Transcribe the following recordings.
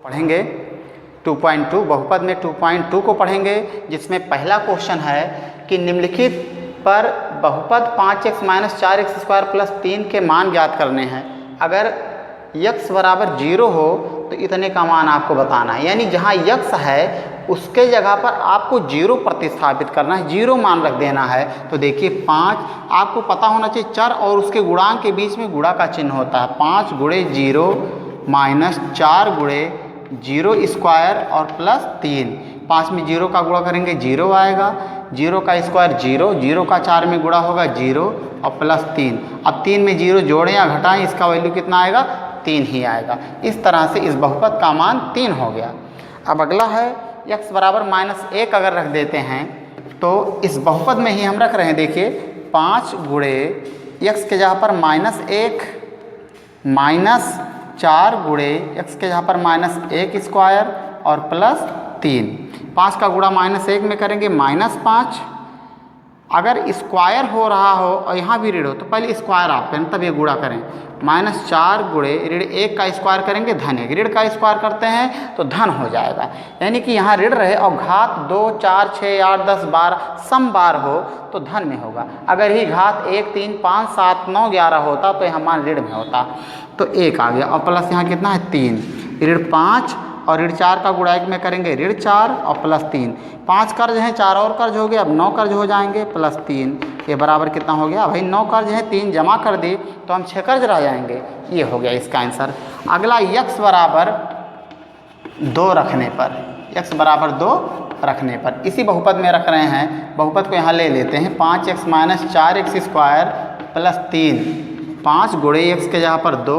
पढ़ेंगे 2.2 बहुपद में 2.2 को पढ़ेंगे, जिसमें पहला क्वेश्चन है कि निम्नलिखित पर बहुपद 5x - 4x स्क्वायर प्लस 3 के मान ज्ञात करने हैं। अगर x बराबर 0 हो तो इतने का मान आपको बताना है, यानी जहाँ x है उसके जगह पर आपको 0 प्रतिस्थापित करना है, 0 मान रख देना है। तो देखिए 5 आपको पता होना चाहिए, चर और उसके गुणांक के बीच में गुणा का चिन्ह होता है। 5 गुणे 0 माइनस 4 गुणे 0 स्क्वायर और प्लस 3। 5 में 0 का गुणा करेंगे 0 आएगा, 0 का स्क्वायर 0, 0 का 4 में गुणा होगा 0 और प्लस 3। अब 3 में 0 जोड़ें या घटाएं, इसका वैल्यू कितना आएगा? 3 ही आएगा। इस तरह से इस बहुपद का मान 3 हो गया। अब अगला है x बराबर -1 अगर रख देते हैं तो इस बहुपद में ही हम रख रहे हैं। देखिए 5 गुणे x के जगह पर -1 माइनस 4 गुणे x के जहाँ पर -1 स्क्वायर और प्लस 3। 5 का गुणा -1 में करेंगे -5। अगर स्क्वायर हो रहा हो और यहाँ भी ऋण हो तो पहले स्क्वायर आप करें तब ये गुणा करें। -4 गुणे ऋण 1 का स्क्वायर करेंगे धन 1, ऋण का स्क्वायर करते हैं तो धन हो जाएगा, यानी कि यहाँ ऋण रहे और घात 2 4 6 8 10 12 सम बार हो तो धन में होगा। अगर ही घात 1 3 5 7 9 11 होता तो यहाँ मान ऋण में होता, तो 1 आ गया और प्लस यहाँ कितना है 3। ऋण 5 और ऋण 4 का गुणा 1 में करेंगे ऋण 4 और प्लस 3। 5 कर्ज हैं, 4 और कर्ज हो गए, अब 9 कर्ज हो जाएंगे प्लस 3। ये बराबर कितना हो गया भाई? 9 कर्ज हैं, 3 जमा कर दी तो हम 6 कर्ज रह जाएंगे। ये हो गया इसका आंसर। अगला x बराबर 2 रखने पर, x बराबर 2 रखने पर इसी बहुपद में रख रहे हैं। बहुपद को यहाँ ले लेते हैं। 5x - 4x square plus 3। 5 गुणे x के जगह पर 2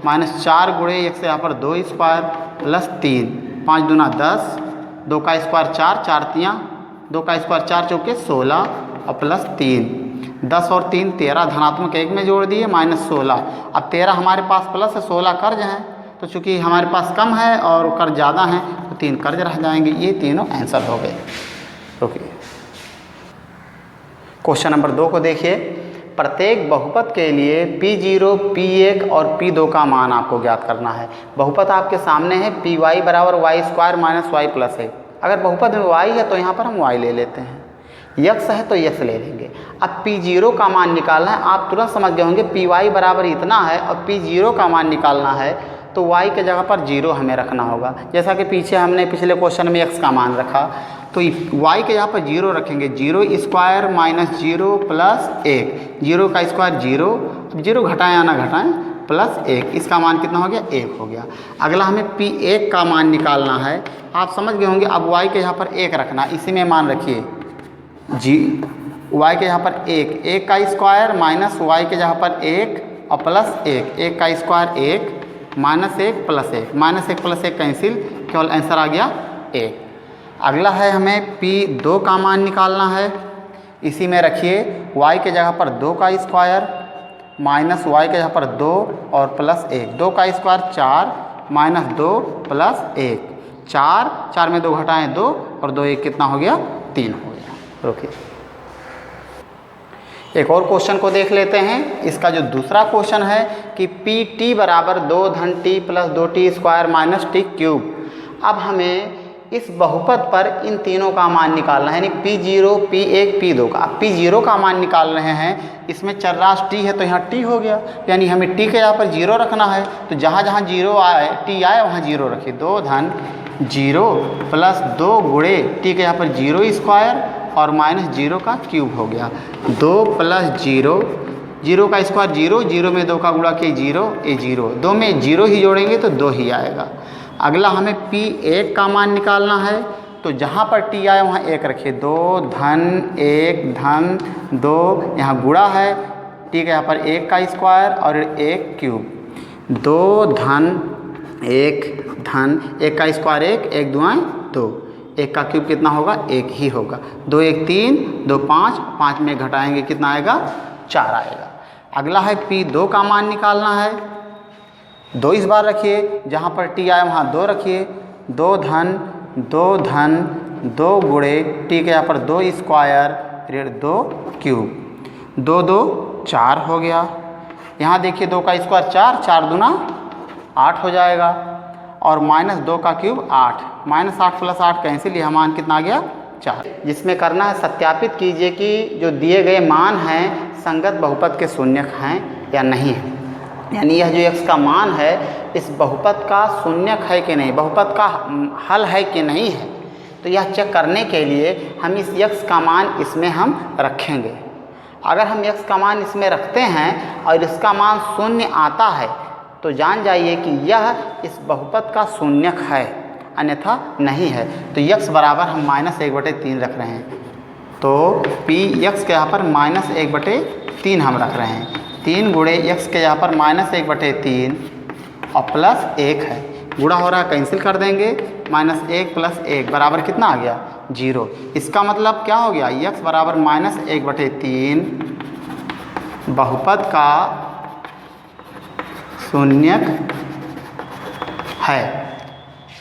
माइनस 4 गुणे x के जगह पर 2 स्क्वायर प्लस 3। 5 दूना 10, 2 का स्क्वायर 4, 4 तियाँ 2 का स्क्वायर 4 चौके 16 और प्लस 3। 10 और 3 13, धनात्मक 1 में जोड़ दिए -16। अब 13 हमारे पास प्लस है, 16 कर्ज हैं, तो चूँकि हमारे पास कम है और कर्ज ज़्यादा हैं तो 3 कर्ज रह जाएंगे। ये तीनों आंसर हो गए। ओके, क्वेश्चन नंबर 2 को देखिए। प्रत्येक बहुपद के लिए P0, P1 और P2 का मान आपको ज्ञात करना है। बहुपद आपके सामने है, Py बराबर y square minus y plus 1। अगर बहुपद में y है तो यहाँ पर हम y ले लेते हैं, x है तो x ले लेंगे। अब P0 का मान निकालना है। आप तुरंत समझ गए होंगे Py बराबर इतना है और P0 का मान निकालना है तो y के जगह पर 0 हमें रखना होगा। जैसा कि पीछे हमने पिछले क्वेश्चन में x का मान रखा, तो y के यहाँ पर 0 रखेंगे। 0 स्क्वायर माइनस 0 प्लस 1, 0 का स्क्वायर 0, अब 0 घटाएं या ना घटाएं प्लस 1, इसका मान कितना हो गया? 1 हो गया। अगला हमें P1 का मान निकालना है। आप समझ गए होंगे। अब y के यहाँ पर 1 रखना, इसी में मान रखिए y के यहाँ पर 1 का स्क्वायर माइनस y के जहाँ पर 1 और प्लस 1, 1 का स्क्वायर 1 -1 प्लस 1, -1 प्लस 1 कैंसिल, केवल आंसर आ गया 1। अगला है हमें P2 का मान निकालना है। इसी में रखिए y के जगह पर 2 का स्क्वायर माइनस y के जगह पर 2 और प्लस 1, 2 का स्क्वायर 4 माइनस 2 प्लस 1, 4, 4 में 2 घटाएं 2 और 2 1 कितना हो गया? 3 हो गया। ओके, एक और क्वेश्चन को देख लेते हैं। इसका जो दूसरा क्वेश्चन है कि Pt बराबर 2 धन t plus 2t square minus t cube. अब हमें इस बहुपद पर इन तीनों का मान निकालना है, यानी P0, P1, P2 का। अब P0 का मान निकाल रहे हैं, इसमें चरराशि t है तो यहाँ t हो गया, यानी हमें t के यहाँ पर 0 रखना है। तो जहाँ जहाँ 0 आए, t आए वहाँ 0 रखिए। 2 धन 0 प्लस 2 गुणे t के यहाँ पर 0 स्क्वायर और माइनस 0 का क्यूब हो गया। 2 प्लस 0, 0 का स्क्वायर 0, 0 में 2 का गुणा किए 0, ये 0, 2 में 0 ही जोड़ेंगे तो 2 ही आएगा। अगला हमें P1 का मान निकालना है, तो जहाँ पर t आए वहाँ 1 रखिए। 2 धन 1 धन 2, यहाँ गुणा है, t के यहाँ पर 1 का स्क्वायर और 1 क्यूब। 2 धन 1 धन 1 का स्क्वायर 1, 1 दुआएं 2, 1 का क्यूब कितना होगा? 1 ही होगा। 2 1 3, 2 5, 5 में घटाएंगे कितना आएगा? 4 आएगा। अगला है P2 का मान निकालना है। 2 इस बार रखिए, जहाँ पर t आए वहाँ 2 रखिए। 2 धन 2 गुणे t के यहाँ पर 2 स्क्वायर ऋण 2 क्यूब। 2 2 4 हो गया। यहाँ देखिए 2 का स्क्वायर 4, 4 दूना 8 हो जाएगा। और -2 का क्यूब 8, -8 + 8 कैंसिल, यह मान कितना आ गया 4। जिसमें करना है सत्यापित कीजिए कि जो दिए गए मान हैं संगत बहुपद के शून्यक हैं या नहीं है। यानी यह जो x का मान है इस बहुपद का शून्यक है कि नहीं, बहुपद का हल है कि नहीं है। तो यह चेक करने के लिए हम इस x का मान इसमें हम रखेंगे। अगर हम x का मान इसमें रखते हैं और इसका मान 0 आता है तो जान जाइए कि यह इस बहुपद का शून्यक है, अन्यथा नहीं है। तो x बराबर हम -1/3 रख रहे हैं। तो px के यहाँ पर -1/3 हम रख रहे हैं। 3 गुणे x के यहाँ पर -1/3 और +1 है, गुणा हो रहा है कैंसिल कर देंगे, -1 + 1 बराबर कितना आ गया 0। इसका मतलब क्या हो गया, x बराबर -1/3 बहुपद का शून्यक है।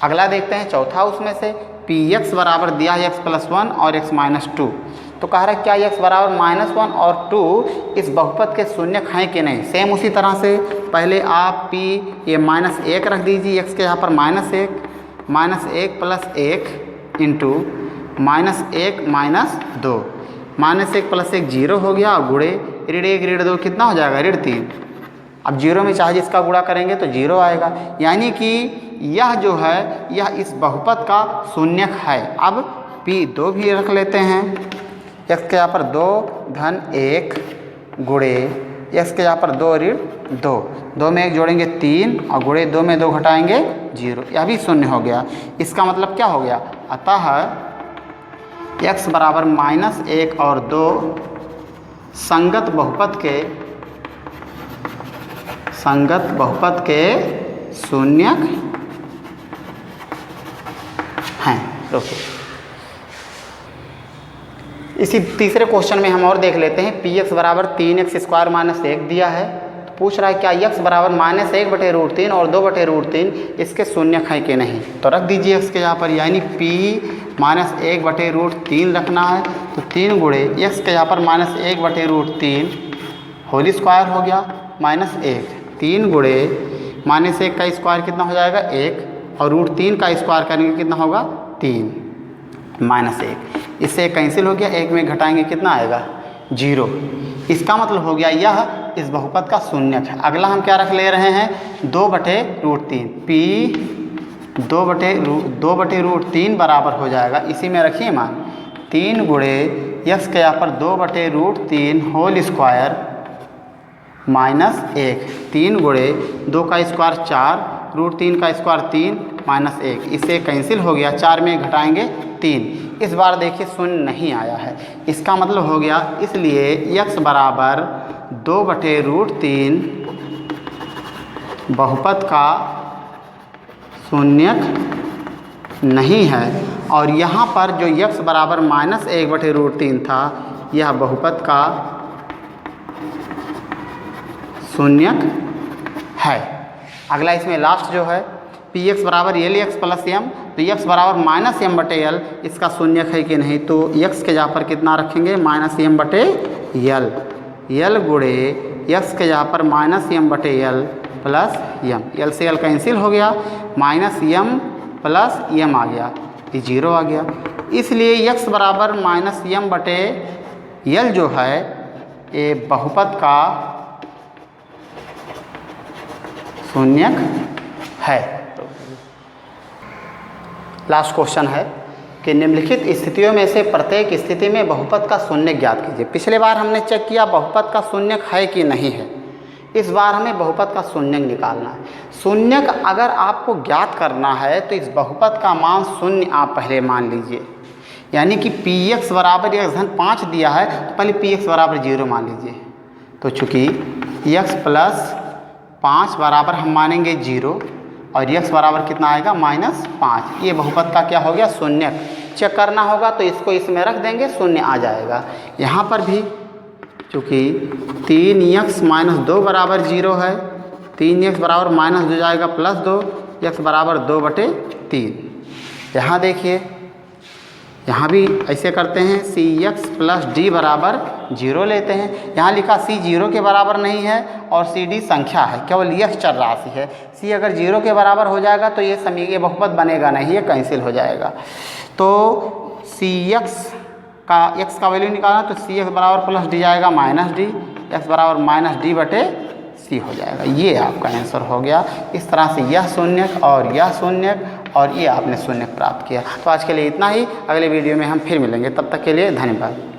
अगला देखते हैं चौथा, उसमें से px बराबर दिया है x + 1 और x - 2। तो कह रहा है क्या x बराबर -1 और 2 इस बहुपद के शून्यक हैं कि नहीं। सेम उसी तरह से पहले आप p ये -1 रख दीजिए, x के यहाँ पर -1 + 1 इंटू -1 - 2, -1 + 1 0 हो गया, और गुणे ऋण 2 कितना हो जाएगा ऋण 3। अब 0 में चाहे जिसका गुणा करेंगे तो 0 आएगा, यानी कि यह जो है यह इस बहुपद का शून्यक है। अब p2 भी रख लेते हैं, x के यहाँ पर 2 धन 1 गुणे x के यहाँ पर 2 ऋण 2, 2 में 1 जोड़ेंगे 3 और गुणे 2 में 2 घटाएंगे 0, यह भी शून्य हो गया। इसका मतलब क्या हो गया, अतः x बराबर -1 और 2 संगत बहुपद के शून्यक हैं। ओके, इसी तीसरे क्वेश्चन में हम और देख लेते हैं। px बराबर 3x² - 1 दिया है, तो पूछ रहा है क्या x बराबर -1/√3 और 2/√3 इसके शून्यक हैं कि नहीं। तो रख दीजिए x के यहाँ पर, यानी p -1/√3 रखना है। तो 3 गुणे x के यहाँ पर -1/√3 होल स्क्वायर हो गया -1, 3 गुणे -1 का स्क्वायर कितना हो जाएगा 1, और √3 का स्क्वायर करेंगे कितना होगा 3 -1, इससे कैंसिल हो गया, 1 में घटाएंगे कितना आएगा 0। इसका मतलब हो गया यह इस बहुपद का शून्यक है। अगला हम क्या रख ले रहे हैं 2/√3, p 2/√3 बराबर हो जाएगा, इसी में रखिए मान 3 गुणे x के यहाँ पर 2/√3 होल स्क्वायर -1, 3 गुणे 2 का स्क्वायर 4, √3 का स्क्वायर 3 -1, इससे कैंसिल हो गया, 4 में घटाएंगे 3। इस बार देखिए शून्य नहीं आया है, इसका मतलब हो गया, इसलिए x बराबर 2/√3 बहुपद का शून्यक नहीं है। और यहाँ पर जो x बराबर -1/√3 था यह बहुपद का शून्यक है। अगला इसमें लास्ट जो है px बराबर LX + m, तो x बराबर -m/l इसका शून्यक है कि नहीं। तो x के यहाँ पर कितना रखेंगे -m/l, l गुणे x के यहाँ पर -m/l प्लस m, l से l कैंसिल हो गया, -m प्लस m आ गया, ये 0 आ गया। इसलिए x बराबर -m/l जो है ये बहुपद का शून्यक है। लास्ट क्वेश्चन है कि निम्नलिखित स्थितियों में से प्रत्येक स्थिति में बहुपद का शून्यक ज्ञात कीजिए। पिछले बार हमने चेक किया बहुपद का शून्यक है कि नहीं है, इस बार हमें बहुपद का शून्यक निकालना है। शून्यक अगर आपको ज्ञात करना है तो इस बहुपद का मान 0 आप पहले मान लीजिए, यानी कि px बराबर x-5 दिया है तो पहले px बराबर 0 मान लीजिए। तो चूँकि x + 5 बराबर हम मानेंगे 0 और x बराबर कितना आएगा -5, ये बहुपद का क्या हो गया शून्यक। चेक करना होगा तो इसको इसमें रख देंगे, 0 आ जाएगा। यहाँ पर भी चूँकि 3x - 2 बराबर 0 है, 3x बराबर -2 जाएगा +2, x बराबर 2/3। यहाँ देखिए, यहाँ भी ऐसे करते हैं, cx + d बराबर जीरो लेते हैं। यहाँ लिखा सी जीरो के बराबर नहीं है और सी डी संख्या है, केवल यह चर राशि है। सी अगर जीरो के बराबर हो जाएगा तो ये बहुपद बनेगा नहीं, ये कैंसिल हो जाएगा। तो सी एक्स का वैल्यू निकालना तो सी एक्स बराबर प्लस डी आएगा माइनस डी, एक्स बराबर माइनस डी बटे सी हो जाएगा। ये आपका आंसर हो गया। इस तरह से यह शून्यक और यह शून्यक और ये आपने शून्यक प्राप्त किया। तो आज के लिए इतना ही, अगले वीडियो में हम फिर मिलेंगे, तब तक के लिए धन्यवाद।